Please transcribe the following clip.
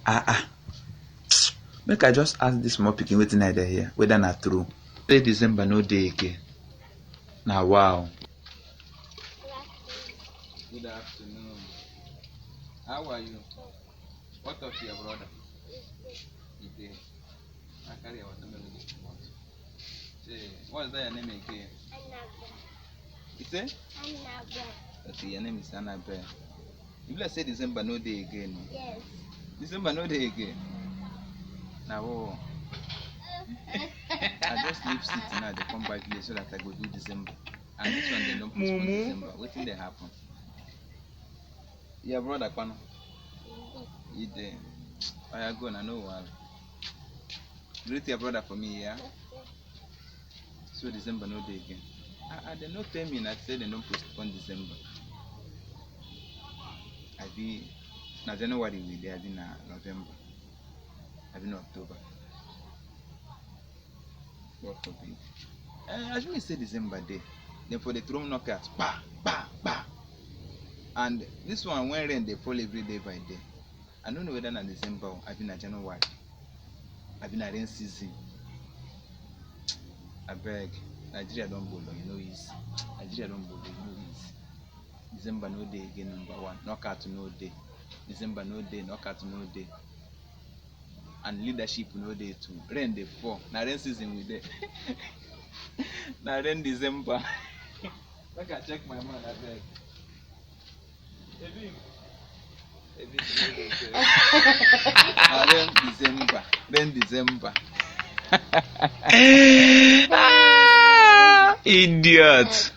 Ah. Make I just ask this small pikin wetin I dey hear, whether na true. Say December no dey again. Na wow. Good afternoon. How are you? What of your brother? He dey. I carry your watermelon this month. Say, what's that your name again? Annabelle. You say? Annabelle. Okay, your name is Annabelle. You let's say December no day again. Yes. December no day again. Now, oh. I just leave city now. They come back here so that I go do December. And this one they don't postpone December. What thing they happen? Your brother, Kwano. He dey. I go and I know why. Greet your brother for me, yeah. So December no day again. They not tell me that say they don't postpone December. I be na January we dey. I be na November. I be na October. God forbid. I should say December day. Then for the drum knockers, pa pa pa. And this one when rain they fall every day by day. I don't know whether na December or I be na January. I be na rain season. I beg. Nigeria don't bolo, you know easy. Nigeria don't bolo, you know easy. December no day again, number one. Knockout no day. December no day, knockout no day. And leadership no day too. Rain they fall. Na rain season we dey. Na rain December. Make I check my man, I beg. Na rain December. Rain December. Idiot.